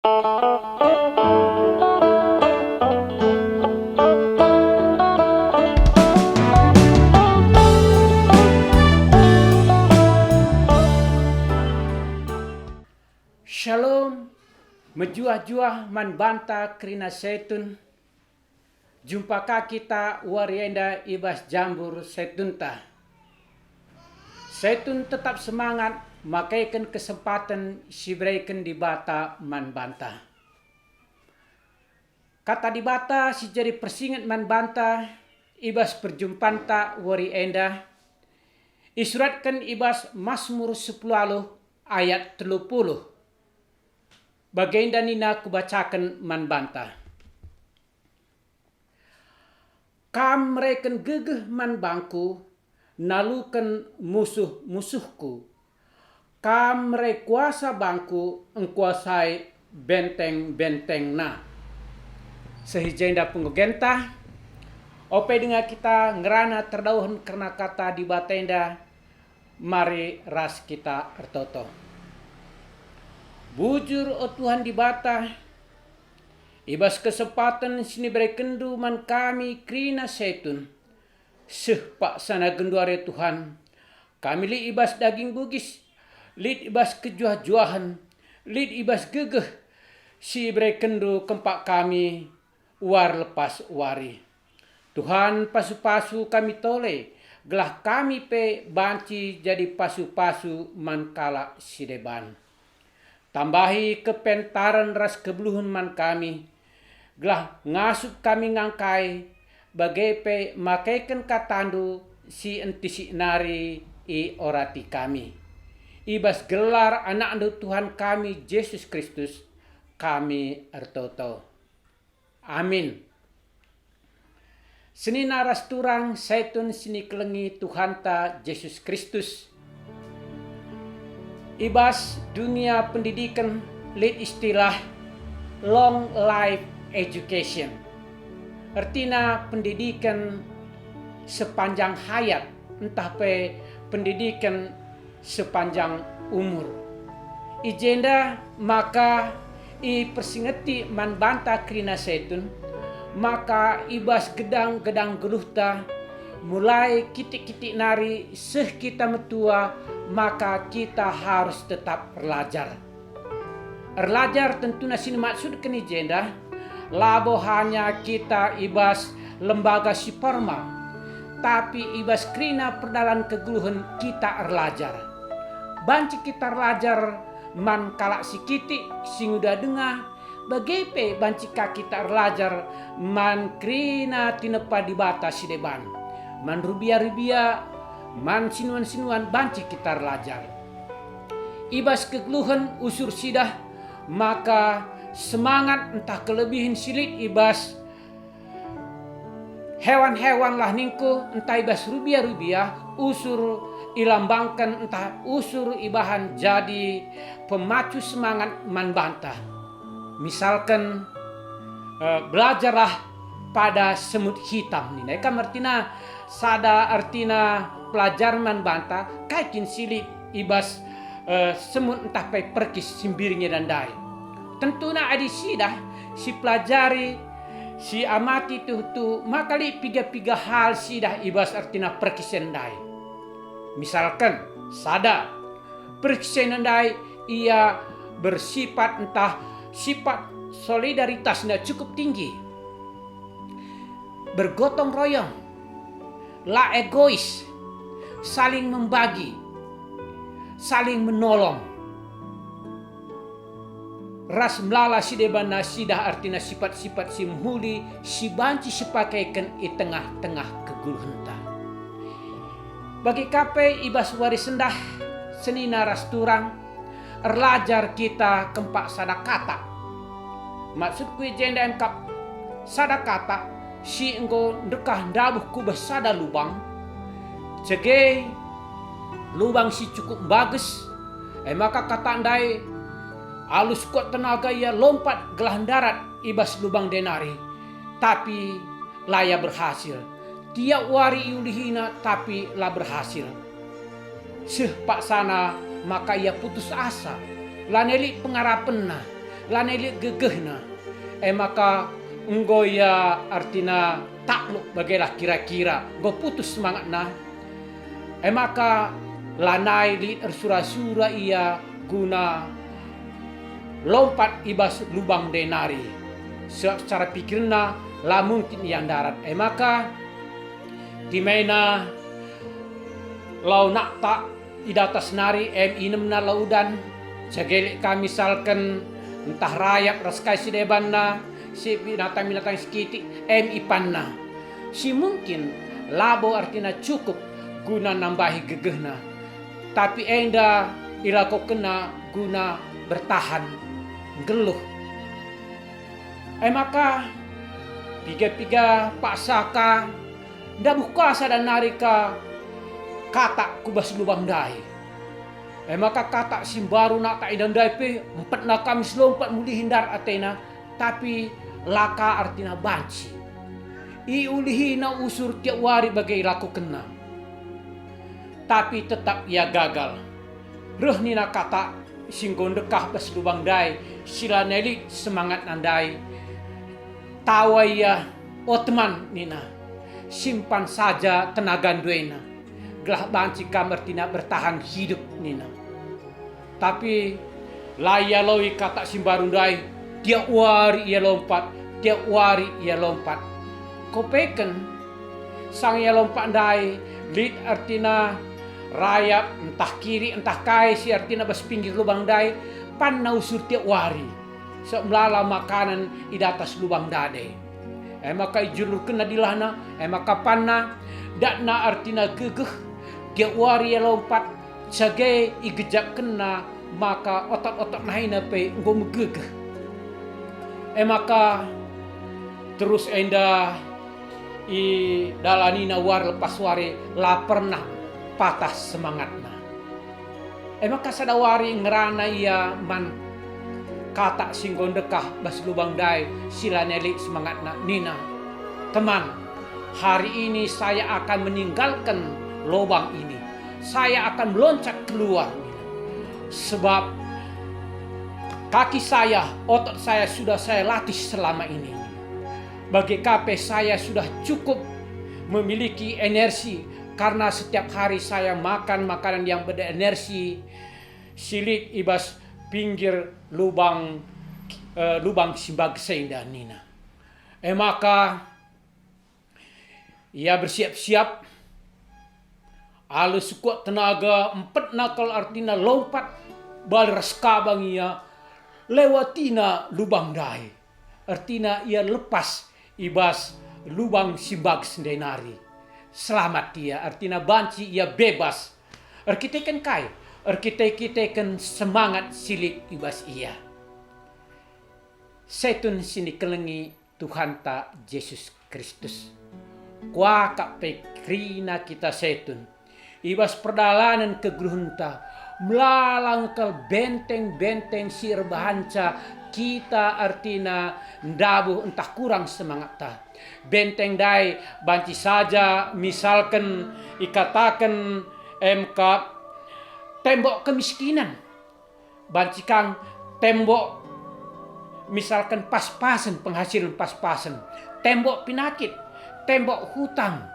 Shalom, menjuah-juah man banta krina setun. Jumpakah kita warienda ibas jambur setunta. Setun tetap semangat, makaikan kesempatan sibreikan di bata man banta. Kata di bata si jadi persingat man banta, ibas perjumpanta warienda. Isuratkan ibas Mazmur 10 ayat 30. Baginda nina kubacakan man banta. Kam reken gegeh man bangku, nalukan musuh-musuhku. Kam re kuasa bangku, engkuasai benteng-benteng na. Sehijenda penggenta, ope dengan kita ngerana terdauhan karena kata di batenda, mari ras kita ertoto. Bujur o Tuhan di bata, ibas kesempatan sini beri kendu man kami krina setun. Pak sana genduare Tuhan, kami li ibas daging bugis, lid ibas kejuah-juahan, lid ibas gegeh, si beri kendu kempak kami, war lepas wari. Tuhan pasu-pasu kami tole, gelah kami pe banci jadi pasu-pasu man kala sideban. Tambahi kepentaran ras kebeluhun man kami, gelah ngasup kami ngangkai, bagepe makaikan katandu si entisi nari i orati kami. Ibas gelar anak andu Tuhan kami Yesus Kristus, kami ertoto. Amin. Seni naras turang saitun sini kelengi Tuhan ta Yesus Kristus. Ibas dunia pendidikan lid istilah long life education. Artinya pendidikan sepanjang hayat, entah pe pendidikan sepanjang umur. Ijenda maka i persingeti man banta krina setun, maka ibas gedang-gedang geluhta mulai kitik-kitik nari seh kita metua, maka kita harus tetap belajar. Belajar tentunya sini maksud kini jenda, labo hanya kita ibas lembaga siparma, tapi ibas krina perdalan keguluhan kita belajar. Banci kita belajar man kalak sikiti singuda dengah, bagepe banci kita belajar man krina tinepa di bata sideban. Man rubia-rubia, man sinuan-sinuan banci kita belajar. Ibas kegeluhan usur sidah, maka semangat entah kelebihan silit ibas hewan-hewan lah ningku, entah ibas rubia-rubia, usur ilambangkan entah usur ibahan jadi pemacu semangat man bantah. Misalkan belajarlah pada semut hitam ini. Kan artinya sada artina pelajar man banta kaikin silit ibas semut entah pai perkis simbirnya dan dai. Tentunya adi sidah si pelajari si amati tu maka li piga-piga hal sidah ibas artina perkis dai. Misalkan sada perkis dai ia bersifat entah sifat solidaritasnya cukup tinggi, bergotong royong, la egois, saling membagi, saling menolong. Ras melala si debana sidah artina sifat-sifat si muhuli si banci sepakaikan i tengah-tengah keguluhenta. Bagi kape ibas waris sendah seni naras turang erlajar kita kempak sadakata. Maksudku jenda emkap sadakata si engko dekah dabuh kubah sada lubang, cege lubang si cukup bagus, maka kata andai alus kuat tenaga ia lompat gelah darat ibas lubang denari, tapi laya berhasil. Tiap wari iulihina tapi lah berhasil. Seh pak sana maka ia putus asa, laneli pengarapenna, laneli gegehna. Maka nggoya artina takluk bagelah kira-kira go putus semangatna. Maka lanai li ersura-sura ia guna lompat ibas lubang denari. Secara pikirna lah mungkin yang darat. Maka dimana lau nak tak idatas nari inemna laudan jagelik kami misalkan entah rayap raskai si debanna si binatang-binatang sekitik ipanna si mungkin labo artinya cukup guna nambahi gegehna tapi enda ilako kena guna bertahan geluh maka piga-piga Pak Saka ndak buka dan narika kata kubas lubang dai. Maka kata simbaru nak tak idan dai pe empat na kami selompat muli hindar atena tapi laka artina banci. I ulihi na usur tiap wari bagai laku kena. Tapi tetap ia gagal. Reh nina kata singgon dekah bas lubang dai sila neli semangat nandai. Tawa ia teman nina simpan saja tenaga duena. Gelah banci kamertina bertahan hidup nina. Tapi laya lowi kata simbarundai tiap wari ia lompat, tiap wari ia lompat. Kopeken sang ia lompat dai lid artina rayap entah kiri entah kai si artina bas pinggir lubang dai panna usur tiap wari. Semelala makanan di atas lubang dade. Maka ijulur kena dilana, maka panna dakna artina gegeh tiap wari ia lompat sebagai igejak kena maka otot-otot nahina pe nggo megegeh. Maka terus enda i dalanina war lepas wari la pernah patah semangatna. Maka sadawari ngerana ia man kata singgon dekah bas lubang dai sila neli semangatna nina. Teman, hari ini saya akan meninggalkan lubang ini. Saya akan meloncat keluar. Sebab kaki saya, otot saya sudah saya latih selama ini. Bagi KP saya sudah cukup memiliki energi. Karena setiap hari saya makan makanan yang berenergi. Silit ibas pinggir lubang simbag seindah nina. Maka ia bersiap-siap. Alu sekuat tenaga empat nakal artina lompat bal raskabang ia lewatina lubang dai. Artina ia lepas ibas lubang simbag sendenari. Selamat dia artina banci ia bebas. Arkitekan kai, arkitekan semangat silik ibas ia. Setun sini kelengi Tuhan ta Yesus Kristus. Kwa kape krina kita setun. Ibas perdalanan ke Grunta melalang ke benteng-benteng sir bahanca kita artina ndabu entah kurang semangat ta. Benteng dai banci saja misalkan ikatakan MK tembok kemiskinan. Banci kang tembok misalkan pas-pasan penghasilan pas-pasan. Tembok penyakit, tembok hutang.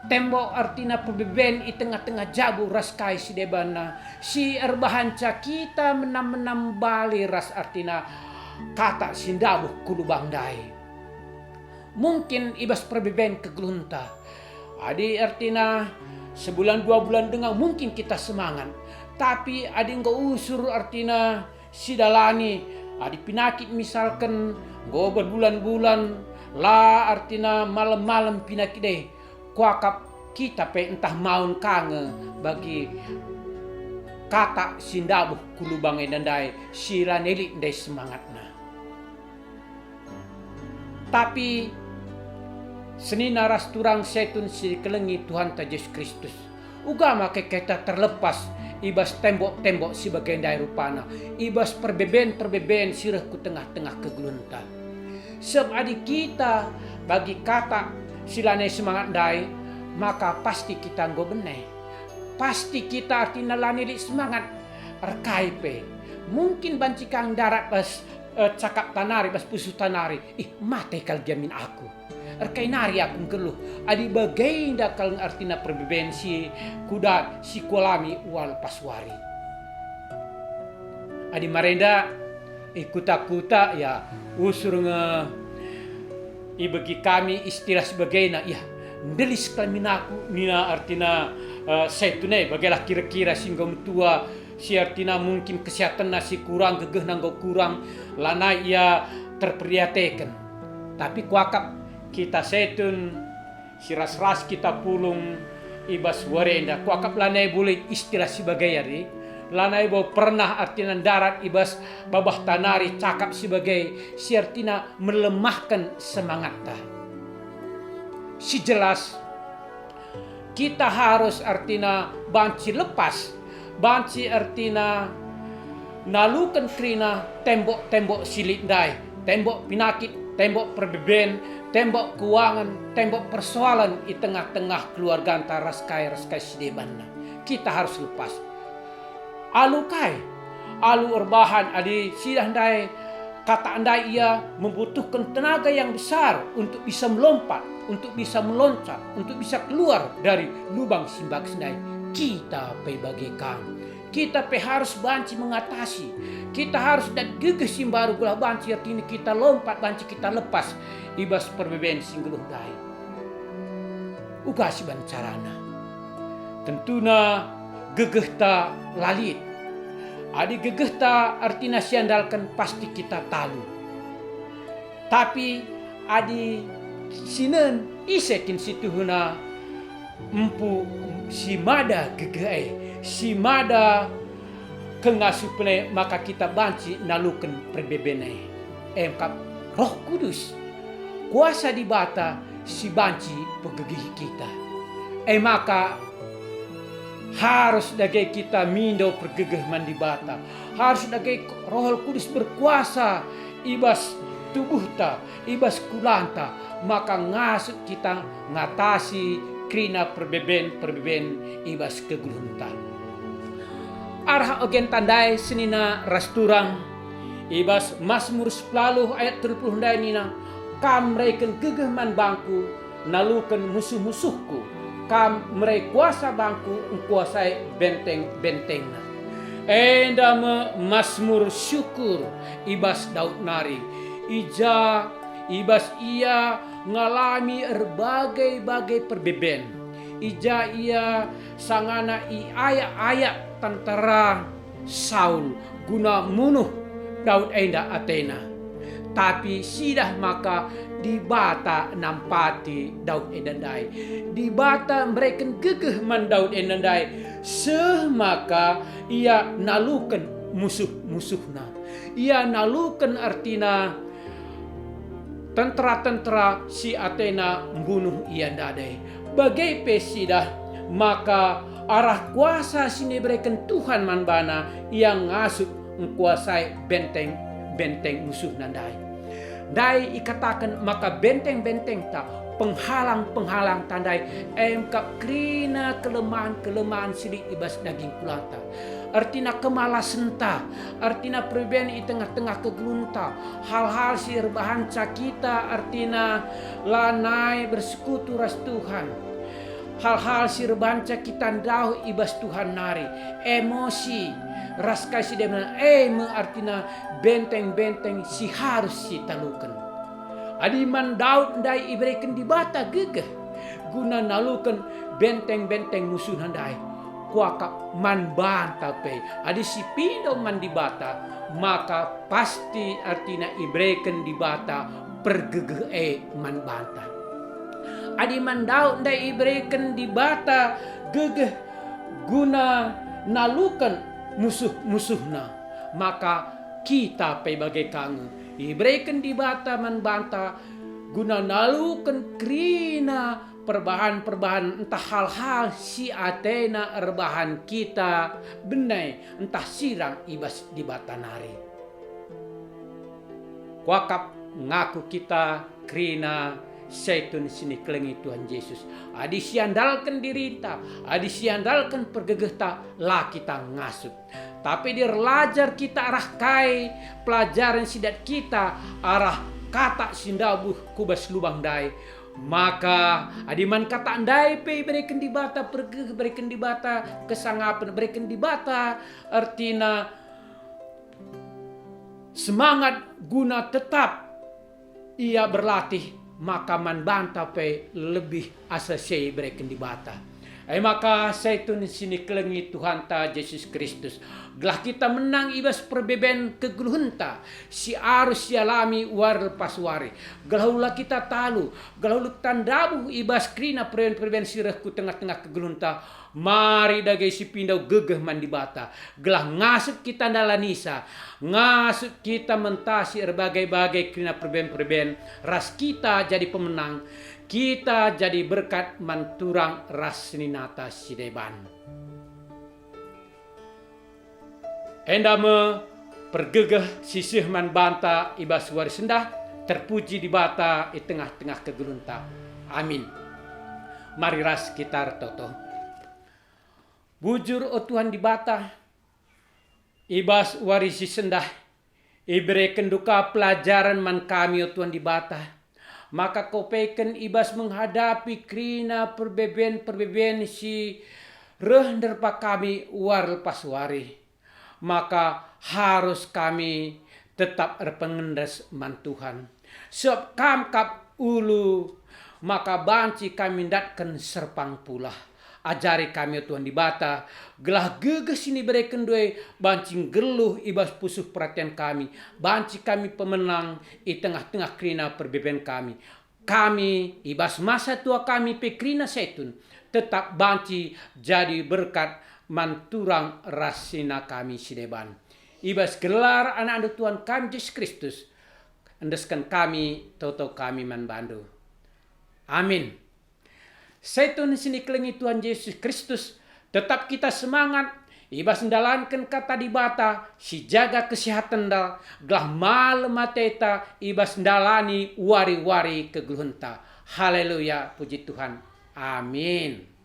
Tembok artina pebeben i tengah-tengah jabu ras kai si debana si erbahanca kita menam-menam bali ras artina kata sindabuh kulubang dai. Mungkin ibas pebeben ke Glunta. Adi artina sebulan 2 bulan dengar mungkin kita semangat. Tapi adi engkau usur artina si dalani adi penyakit misalkan go berbulan-bulan la artina malam-malam penyakit deh. Kuakap kita pe entah maun kange bagi kata sindabuh kulubang endandai sila nelik ndai semangatna. Tapi senina ras turang setun si kelengi Tuhan ta Yesus Kristus. Ugama ke kita terlepas ibas tembok-tembok si bagian dai rupana. Ibas perbeben sirah ku tengah-tengah kegelunta. Sebab adik kita bagi kata silane semangat dai maka pasti kita nggo beneh. Pasti kita artina lanili semangat arkaipe. Mungkin banci kang darat bas cakap tanari bas pusu tanari mate kal jamin aku erkai nari aku keluh adi bagai dakal artina perbebensi kuda si kolami wal paswari adi marenda kuta ya usur bagi kami istilah sebagainya ya ndelis kaminaku nina artina saya tunai bagaimana kira-kira singgah tua si artina mungkin kesehatan nasi kurang gegeh nanggo kurang lana ia terprihatekan tapi kuakap kita setun si ras-ras kita pulung ibas warenda kuakap lanai boleh istilah sebagai yari lanai bo pernah artina darat ibas babah tanari cakap sebagai si artina melemahkan semangatnya si jelas kita harus artina banci lepas banci artina nalukan krina tembok-tembok silik dai tembok penyakit tembok perbeben tembok keuangan tembok persoalan di tengah-tengah keluarga antara raskai sidebanna kita harus lepas alu urbahan adi sidah dai kata andai ia membutuhkan tenaga yang besar untuk bisa melompat, untuk bisa meloncat, untuk bisa keluar dari lubang simbak sendai. Kita bagaikan, kita harus banci mengatasi, kita harus dan gegeh simbaru gula banci artinya kita lompat banci kita lepas ibas perbeben singgeluh dai. Ugasi ban carana. Tentuna gegeh ta lalit. Adi gegeh ta artinya siandalkan pasti kita talu. Tapi adi sinen isekin situhuna empu si mada gegeh si mada kengasupne maka kita banci naluken perbebene. Engkap Roh Kudus kuasa di bata si banci pegegih kita. Maka harus dagai kita mindo pergegeh mandi bata. Harus dagai Roh Kudus berkuasa ibas tubuh ta, ibas kulanta. Maka ngasut kita ngatasi krina perbeben ibas keguluntan. Arah ogen tandai senina rasturang ibas Mazmur 10 ayat 30 ndai nina kam reken gegeh man bangku naluken musuh-musuhku. Kam mereka kuasa bangku kuasai benteng-bentengna. Endama Mazmur syukur ibas Daud nari. Ibas ia ngalami berbagai-bagai perbeben. Ija ia sangana ayat-ayat tentara Saul guna munuh Daud enda Athena. Tapi sidah maka di bata nampati Daud endandai. Di bata mereka gegeh man Daud endandai. Semaka ia nalukan musuh-musuhna. Ia nalukan artina tentara-tentara si Athena membunuh ia dadai. Bagai pesidah maka arah kuasa sini berikan Tuhan manbana yang ngasup menguasai benteng musuh nandai. Dai ikatakan maka benteng-benteng tak penghalang-penghalang tandai emkap krina kelemahan silik ibas daging kulanta. Artina kemalasan ta, artina perben di tengah-tengah kegelunta. Hal-hal si rebahanca kita artina lanai bersekutu ras Tuhan. Hal-hal si rebahanca kita ndauh ibas Tuhan nari. Emosi ras kasih demna artina benteng-benteng si harus si talukan. Adiman Daud ndai iberikan di bata gegeh guna nalukan benteng-benteng musuh handai. Kuaka man banta pe adi si pindo man di bata maka pasti artina iberikan di bata pergegeh man banta. Adi man Daud ndai iberikan di bata gegeh guna nalukan musuh-musuhna maka kita pe bagai kangen iberikan di bata man banta guna nalukan krina perbahan entah hal-hal si Athena rebahan kita benai entah sirang ibas di bata nari kuakap ngaku kita krina seitun sini kelengi Tuhan Yesus. Adi siandalkan dirita, adi siandalkan pergegehta lah kita ngasup. Tapi dia lajar kita arah kai pelajaran sidat kita arah kata sindabuh kubas lubang dai. Maka adiman kata andai pe berikan di bata pergi berikan di bata kesangapan berikan di bata artina semangat guna tetap ia berlatih maka man banta pe lebih asasi berikan di bata. Maka saya tun sini kelengi Tuhan ta Yesus Kristus. Gelah kita menang ibas perbeben keguluhenta. Si arus si alami war lepas wari. Gelah ulah kita talu. Gelah ulah tandabu ibas krina perben sirahku tengah-tengah keguluhenta. Mari dagai si pindau gegeh mandi bata. Gelah ngasuk kita dalanisa. Ngasuk kita mentasi berbagai-bagai krina perben. Ras kita jadi pemenang. Kita jadi berkat manturang rasninata sideban. Endame pergegeh sisih man banta ibas wari sendah terpuji di bata di tengah-tengah kegulunta. Amin. Mari ras kita toto. Bujur o Tuhan di bata ibas wari si sendah ibre kenduka pelajaran man kami o Tuhan di bata. Maka kau peken ibas menghadapi krina perbeben si rehnder pa kami war lepas wari. Maka harus kami tetap berpengendas man Tuhan. Sebab kamkap ulu maka banci kami datkan serpang pula. Ajari kami Tuhan di bata. Gelah geges ini berikan dua bancing geluh ibas pusuh perhatian kami. Banci kami pemenang di tengah-tengah krina perbeben kami. Kami ibas masa tua kami pekrina setun. Tetap banci jadi berkat manturang rasina kami sideban. Ibas gelar anak-anak Tuhan kami Yesus Kristus. Endeskan kami toto kami manbandu. Amin. Setun sini kelengi Tuhan Yesus Kristus. Tetap kita semangat. Ibas mendalankan kata di bata. Si jaga kesehatan dal. Gelah malam mateta. Ibas mendalani wari-wari keguluhenta. Haleluya. Puji Tuhan. Amin.